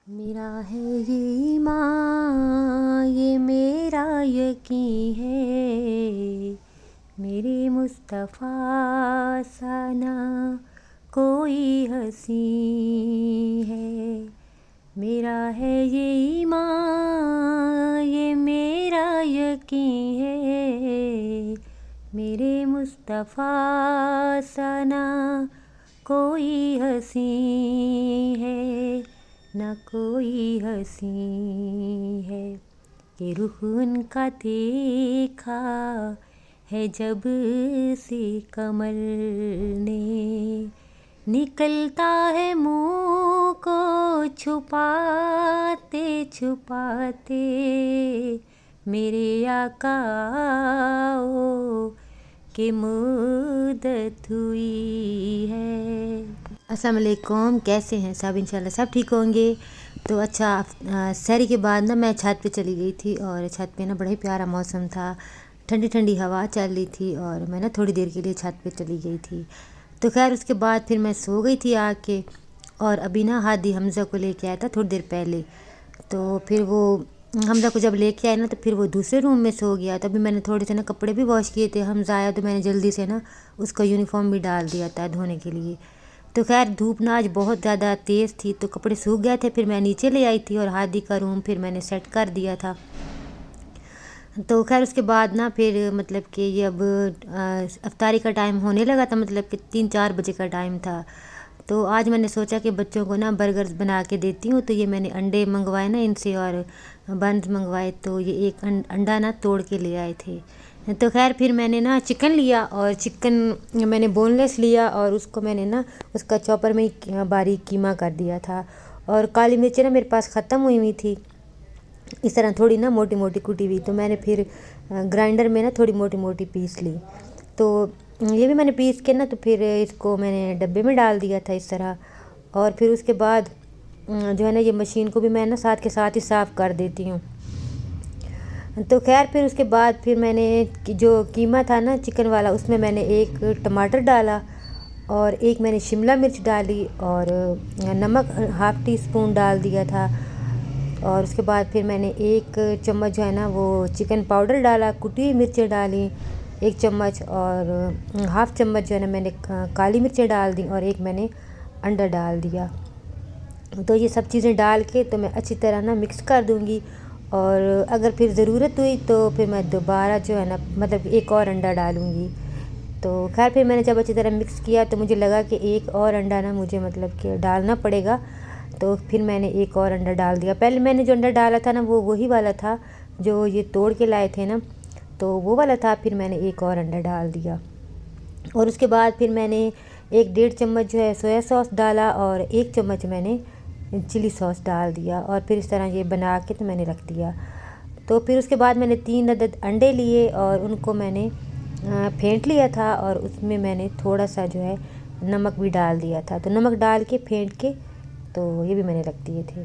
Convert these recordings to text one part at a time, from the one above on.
मेरा है ये ईमान, ये मेरा यकीन है, मेरे मुस्तफ़ा सा ना कोई हसी है। मेरा है ये ईमान, ये मेरा यकीन है, मेरे मुस्तफ़ा सा ना कोई हसी है, न कोई हसी है। ये रुख उनका देखा है जब से कमल ने, निकलता है मुँह को छुपाते छुपाते, मेरे आका ओ की मुद्दत हुई है। अस्सलाम वालेकुम, कैसे हैं सब? इंशाल्लाह सब ठीक होंगे। तो अच्छा, सहरी के बाद ना मैं छत पे चली गई थी और छत पे ना बड़ा ही प्यारा मौसम था, ठंडी ठंडी हवा चल रही थी और मैं ना थोड़ी देर के लिए छत पे चली गई थी। तो खैर उसके बाद फिर मैं सो गई थी आके, और अभी ना हादी हमज़ा को लेके आया था थोड़ी देर पहले। तो फिर वो हमज़ा को जब लेके आए ना तो फिर वो दूसरे रूम में सो गया। तभी मैंने थोड़े से ना कपड़े भी वॉश किए थे, हमज़ा आया तो मैंने जल्दी से ना उसका यूनिफॉर्म भी डाल दिया था धोने के लिए। तो खैर धूप ना आज बहुत ज़्यादा तेज़ थी तो कपड़े सूख गए थे, फिर मैं नीचे ले आई थी और हादी का रूम फिर मैंने सेट कर दिया था। तो खैर उसके बाद ना फिर मतलब कि ये अब अफ्तारी का टाइम होने लगा था, मतलब कि 3-4 बजे का टाइम था। तो आज मैंने सोचा कि बच्चों को ना बर्गर्स बना के देती हूँ, तो ये मैंने अंडे मंगवाए ना इनसे और बंस मंगवाए, तो ये एक अंडा ना तोड़ के ले आए थे। तो खैर फिर मैंने ना चिकन लिया और चिकन मैंने बोनलेस लिया और उसको मैंने ना उसका चॉपर में ही बारीक कीमा कर दिया था। और काली मिर्चें ना मेरे पास ख़त्म हुई थी, इस तरह थोड़ी ना मोटी मोटी कुटी हुई, तो मैंने फिर ग्राइंडर में ना थोड़ी मोटी मोटी पीस ली। तो ये भी मैंने पीस के ना तो फिर इसको मैंने डब्बे में डाल दिया था इस तरह। और फिर उसके बाद जो है ना ये मशीन को भी मैं ना साथ के साथ ही साफ़ कर देती हूँ। तो खैर फिर उसके बाद फिर मैंने जो कीमा था ना चिकन वाला उसमें मैंने एक टमाटर डाला और एक मैंने शिमला मिर्च डाली और नमक हाफ़ टी स्पून डाल दिया था। और उसके बाद फिर मैंने एक चम्मच जो है ना वो चिकन पाउडर डाला, कुटी हुई मिर्चें डाली 1 चम्मच, और हाफ़ चम्मच जो है ना मैंने काली मिर्चें डाल दी और एक मैंने अंडा डाल दिया। तो ये सब चीज़ें डाल के तो मैं अच्छी तरह ना मिक्स कर दूँगी, और अगर फिर ज़रूरत हुई तो फिर मैं दोबारा जो है ना मतलब एक और अंडा डालूँगी। तो खैर फिर मैंने जब अच्छी तरह मिक्स किया तो मुझे लगा कि एक और अंडा ना मुझे मतलब कि डालना पड़ेगा, तो फिर मैंने एक और अंडा डाल दिया। पहले मैंने जो अंडा डाला था ना वो वही वाला था जो ये तोड़ के लाए थे ना, तो वो वाला था। फिर मैंने एक और अंडा डाल दिया और उसके बाद फिर मैंने 1-1.5 चम्मच जो है सोया सॉस डाला और 1 चम्मच मैंने चिली सॉस डाल दिया, और फिर इस तरह ये बना के तो मैंने रख दिया। तो फिर उसके बाद मैंने 3 अदद अंडे लिए और उनको मैंने फेंट लिया था और उसमें मैंने थोड़ा सा जो है नमक भी डाल दिया था। तो नमक डाल के फेंट के तो ये भी मैंने रख दिए थे।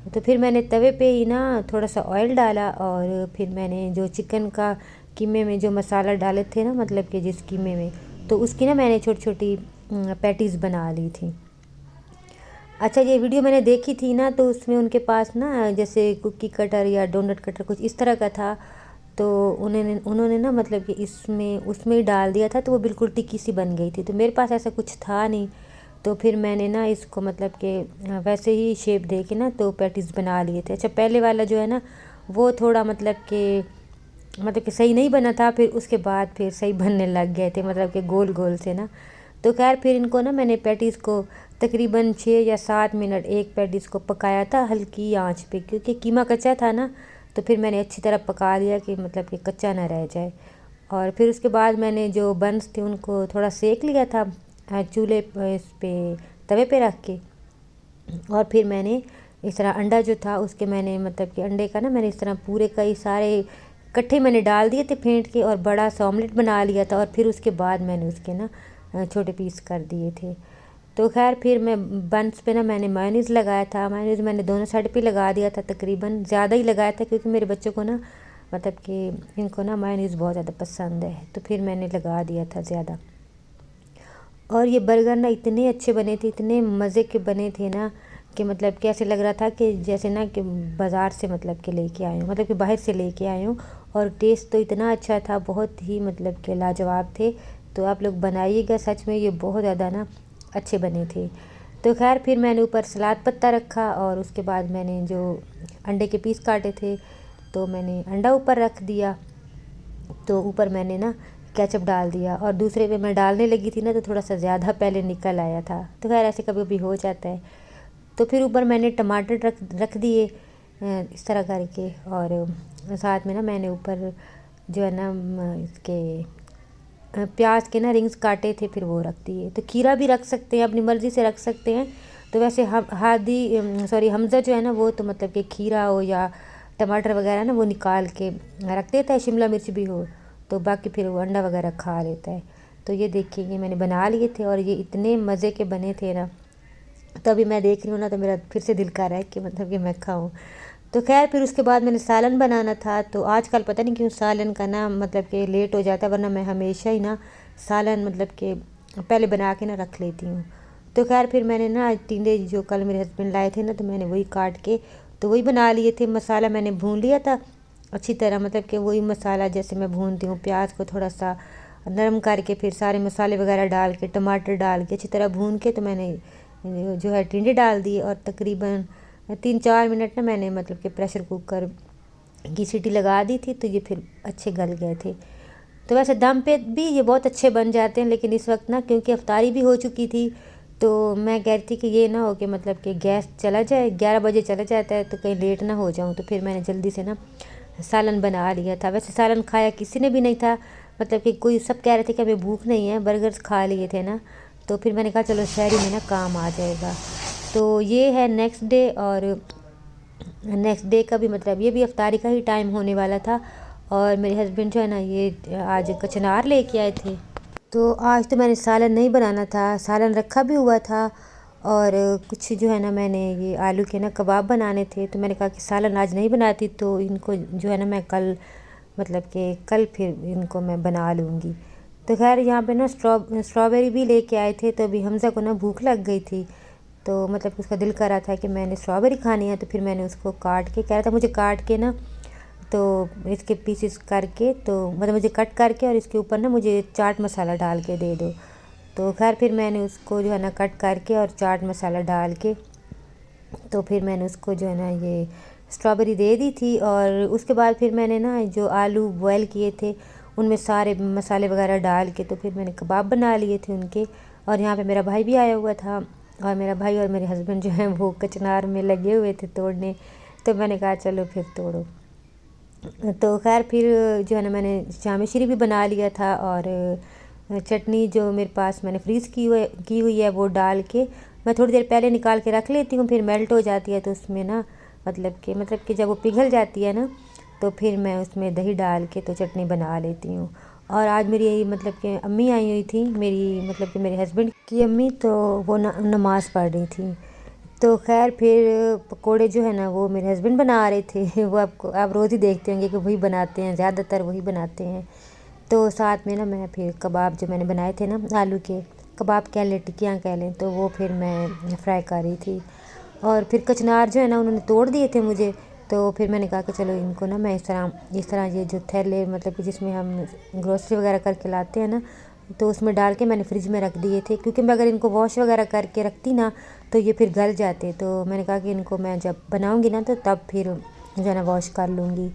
तो फिर मैंने तवे पे ही ना थोड़ा सा ऑयल डाला और फिर मैंने जो चिकन का कीमे में जो मसाला डाले थे ना, मतलब कि जिस कीमे में, तो उसकी ना मैंने छोटी छोटी पैटीज़ बना ली थी। अच्छा, ये वीडियो मैंने देखी थी ना तो उसमें उनके पास ना जैसे कुकी कटर या डोनट कटर कुछ इस तरह का था, तो उन्होंने ना मतलब कि इसमें उसमें ही डाल दिया था तो वो बिल्कुल टिक्की सी बन गई थी। तो मेरे पास ऐसा कुछ था नहीं, तो फिर मैंने ना इसको मतलब कि वैसे ही शेप दे के ना तो पैटीज़ बना लिए थे। अच्छा, पहले वाला जो है ना वो थोड़ा मतलब कि सही नहीं बना था, फिर उसके बाद फिर सही बनने लग गए थे, मतलब कि गोल गोल से ना। तो खैर फिर इनको ना मैंने पैटीज़ को तकरीबन 6 या 7 मिनट एक पैटीज़ को पकाया था हल्की आंच पे, क्योंकि कीमा कच्चा था ना, तो फिर मैंने अच्छी तरह पका लिया कि मतलब कि कच्चा ना रह जाए। और फिर उसके बाद मैंने जो बन्स थे उनको थोड़ा सेक लिया था चूल्हे इस पे तवे पे रख के, और फिर मैंने इस तरह अंडा जो था उसके मैंने मतलब कि अंडे का ना मैंने इस तरह पूरे कई सारे इकट्ठे मैंने डाल दिए थे फेंट के, और बड़ा सा ऑमलेट बना लिया था, और फिर उसके बाद मैंने उसके ना छोटे पीस कर दिए थे। तो खैर फिर मैं बन्स पे ना मैंने मेयोनीज़ लगाया था। मेयोनीज़ मैंने दोनों साइड पे लगा दिया था, तकरीबन ज़्यादा ही लगाया था क्योंकि मेरे बच्चों को ना मतलब कि इनको ना मेयोनीज़ बहुत ज़्यादा पसंद है, तो फिर मैंने लगा दिया था ज़्यादा। और ये बर्गर ना इतने अच्छे बने थे, इतने मज़े के बने थे ना कि मतलब कि ऐसे लग रहा था कि जैसे ना कि बाज़ार से मतलब कि लेके आए हूँ, मतलब कि बाहर से लेके आए हूँ। और टेस्ट तो इतना अच्छा था, बहुत ही मतलब कि लाजवाब थे। तो आप लोग बनाइएगा, सच में ये बहुत ज़्यादा ना अच्छे बने थे। तो खैर फिर मैंने ऊपर सलाद पत्ता रखा और उसके बाद मैंने जो अंडे के पीस काटे थे तो मैंने अंडा ऊपर रख दिया। तो ऊपर मैंने ना केचप डाल दिया और दूसरे पे मैं डालने लगी थी ना तो थोड़ा सा ज़्यादा पहले निकल आया था। तो खैर ऐसे कभी कभी हो जाता है। तो फिर ऊपर मैंने टमाटर रख दिए इस तरह करके। और साथ में ना मैंने ऊपर जो है ना इसके प्याज के ना रिंग्स काटे थे, फिर वो रख दिए। तो खीरा भी रख सकते हैं, अपनी मर्ज़ी से रख सकते हैं। तो वैसे हम हमज़ा जो है ना वो तो मतलब कि खीरा हो या टमाटर वगैरह ना वो निकाल के रख देता है, शिमला मिर्च भी हो तो बाकी फिर वो अंडा वगैरह खा लेता है। तो ये देखिए ये मैंने बना लिए थे और ये इतने मज़े के बने थे ना। तो अभी मैं देख रही हूँ ना तो मेरा फिर से दिल कर रहा है कि मतलब कि मैं खाऊं। तो खैर फिर उसके बाद मैंने सालन बनाना था। तो आजकल पता नहीं क्यों सालन का ना मतलब कि लेट हो जाता है, वरना मैं हमेशा ही ना सालन मतलब कि पहले बना के ना रख लेती हूँ। तो खैर फिर मैंने ना टिंडे जो कल मेरे हस्बैंड लाए थे ना तो मैंने वही काट के तो वही बना लिए थे। मसाला मैंने भून लिया था अच्छी तरह, मतलब कि वही मसाला जैसे मैं भूनती हूँ, प्याज को थोड़ा सा नरम करके फिर सारे मसाले वगैरह डाल के टमाटर डाल के अच्छी तरह भून के तो मैंने जो है टिंडे डाल दिए। और तकरीबन 3-4 मिनट ना मैंने मतलब कि प्रेशर कुकर की सीटी लगा दी थी तो ये फिर अच्छे गल गए थे। तो वैसे दम पे भी ये बहुत अच्छे बन जाते हैं, लेकिन इस वक्त ना क्योंकि अफ्तारी भी हो चुकी थी तो मैं कह रही थी कि ये ना हो कि मतलब कि गैस चला जाए, 11 बजे चला जाता है तो कहीं लेट ना हो जाऊँ। तो फिर मैंने जल्दी से ना सालन बना लिया था। वैसे सालन खाया किसी ने भी नहीं था, मतलब कि कोई सब कह रहे थे कि हमें भूख नहीं है, बर्गर्स खा लिए थे ना। तो फिर मैंने कहा चलो शहरी में ना काम आ जाएगा। तो ये है नेक्स्ट डे। और नेक्स्ट डे का भी मतलब ये भी अफ्तारी का ही टाइम होने वाला था। और मेरे हस्बैंड जो है ना ये आज कचनार लेके आए थे। तो आज तो मैंने सालन नहीं बनाना था, सालन रखा भी हुआ था। और कुछ जो है ना मैंने ये आलू के ना कबाब बनाने थे तो मैंने कहा कि सालन आज नहीं बनाती तो इनको जो है ना मैं कल मतलब कि कल फिर इनको मैं बना लूँगी। तो खैर यहाँ पे ना स्ट्रॉबेरी भी लेके आए थे तो अभी हमज़ा को ना भूख लग गई थी तो मतलब उसका दिल कर रहा था कि मैंने स्ट्रॉबेरी खानी है। तो फिर मैंने उसको काट के कह रहा था मुझे काट के ना तो इसके पीसेस करके तो मतलब मुझे कट करके और इसके ऊपर ना मुझे चाट मसाला डाल के दे दो। तो खैर फिर मैंने उसको जो है ना कट करके और चाट मसाला डाल के तो फिर मैंने उसको जो है ना ये स्ट्रॉबेरी दे दी थी। और उसके बाद फिर मैंने ना जो आलू बॉयल किए थे उनमें सारे मसाले वगैरह डाल के तो फिर मैंने कबाब बना लिए थे उनके। और यहाँ पे मेरा भाई भी आया हुआ था और मेरा भाई और मेरे हस्बैंड जो हैं वो कचनार में लगे हुए थे तोड़ने। तो मैंने कहा चलो फिर तोड़ो। तो खैर फिर जो है ना मैंने जामे श्री भी बना लिया था। और चटनी जो मेरे पास मैंने फ्रीज़ की हुई है वो डाल के मैं थोड़ी देर पहले निकाल के रख लेती हूँ, फिर मेल्ट हो जाती है तो उसमें ना मतलब कि जब वो पिघल जाती है ना तो फिर मैं उसमें दही डाल के तो चटनी बना लेती हूँ। और आज मेरी मतलब कि अम्मी आई हुई थी, मेरी मतलब कि मेरे हस्बैंड की अम्मी, तो वो नमाज़ पढ़ रही थी। तो खैर फिर पकोड़े जो है ना वो मेरे हस्बैंड बना रहे थे वो आपको आप रोज़ ही देखते होंगे कि वही बनाते हैं, ज़्यादातर वही बनाते हैं। तो साथ में ना मैं फिर कबाब जो मैंने बनाए थे ना आलू के कबाब कह लें टिक्कियाँ कह लें तो वो फिर मैं फ्राई कर रही थी। और फिर कचनार जो है ना उन्होंने तोड़ दिए थे मुझे। तो फिर मैंने कहा कि चलो इनको ना मैं इस तरह ये जो थैले मतलब कि जिसमें हम ग्रोसरी वगैरह करके लाते हैं ना तो उसमें डाल के मैंने फ्रिज में रख दिए थे, क्योंकि मैं अगर इनको वॉश वगैरह करके रखती ना तो ये फिर गल जाते। तो मैंने कहा कि इनको मैं जब बनाऊंगी ना तो तब फिर जो है ना वॉश कर लूँगी।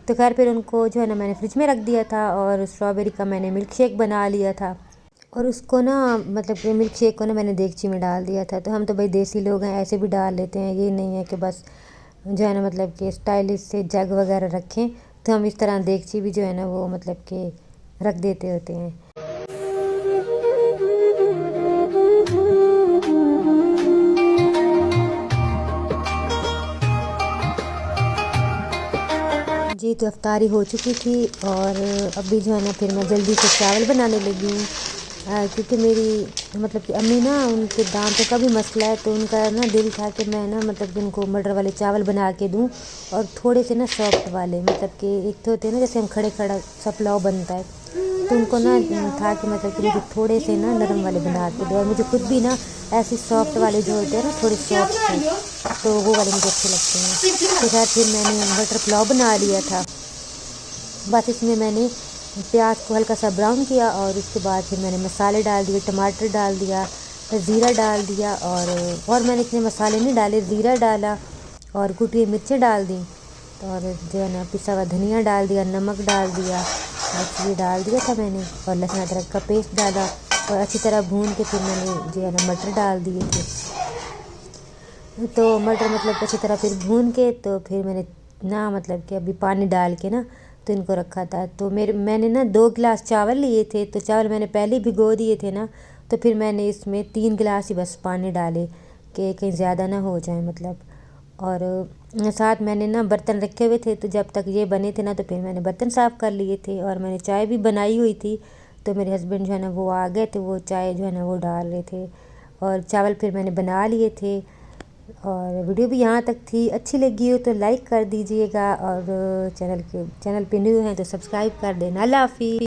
तो खैर फिर उनको जो है ना मैंने फ्रिज में रख दिया था। और स्ट्रॉबेरी का मैंने मिल्क शेक बना लिया था और उसको ना मतलब कि मिल्क शेक को ना मैंने देगची में डाल दिया था। तो हम तो भाई देसी लोग हैं, ऐसे भी डाल लेते हैं, ये नहीं है कि बस जो है ना मतलब कि स्टाइलिश से जग वगैरह रखें। तो हम इस तरह देगची भी जो है ना वो मतलब कि रख देते होते हैं। जी तो अफ्तारी हो चुकी थी और अभी जो है ना फिर मैं जल्दी से चावल बनाने लगी हूँ। क्योंकि मेरी मतलब कि अम्मी ना उनके दांतों का भी मसला है तो उनका ना दिल था कि मैं ना मतलब कि उनको मटर वाले चावल बना के दूँ और थोड़े से ना सॉफ्ट वाले, मतलब कि एक तो होते हैं ना जैसे हम खड़े खड़ा सा पुलाव बनता है तो उनको ना था कि मतलब कि मुझे थोड़े से ना नरम वाले बना के दो, और मुझे खुद भी ना ऐसे सॉफ्ट वाले जो होते हैं ना थोड़े सॉफ्ट से, तो वो वाले मुझे अच्छे लगते हैं। तो खैर फिर मैंने मटर पुलाव बना लिया था। बस इसमें मैंने प्याज को हल्का सा ब्राउन किया और उसके बाद फिर मैंने मसाले डाल दिए, टमाटर डाल दिया, ज़ीरा डाल दिया, और मैंने इतने मसाले नहीं डाले, ज़ीरा डाला और कुटी हुई मिर्चें डाल दी, और जो है ना पिसा हुआ धनिया डाल दिया, नमक डाल दिया, बस ये डाल दिया था मैंने, और लहसुन अदरक का पेस्ट डाला और अच्छी तरह भून के फिर मैंने जो है ना मटर डाल दिए थे। तो मटर मतलब अच्छी तरह फिर भून के तो फिर मैंने ना मतलब कि अभी पानी डाल के ना तो इनको रखा था। तो मैंने ना 2 गिलास चावल लिए थे, तो चावल मैंने पहले ही भिगो दिए थे ना, तो फिर मैंने इसमें 3 गिलास ही बस पानी डाले कि कहीं ज़्यादा ना हो जाए मतलब। और साथ मैंने ना बर्तन रखे हुए थे, तो जब तक ये बने थे ना तो फिर मैंने बर्तन साफ़ कर लिए थे, और मैंने चाय भी बनाई हुई थी। तो मेरे हस्बैंड जो है ना वो आ गए थे, वो चाय जो है ना वो डाल रहे थे, और चावल फिर मैंने बना लिए थे। और वीडियो भी यहाँ तक थी, अच्छी लगी हो तो लाइक कर दीजिएगा, और चैनल पे न्यू हैं तो सब्सक्राइब कर देना। अल्लाह हाफिज़।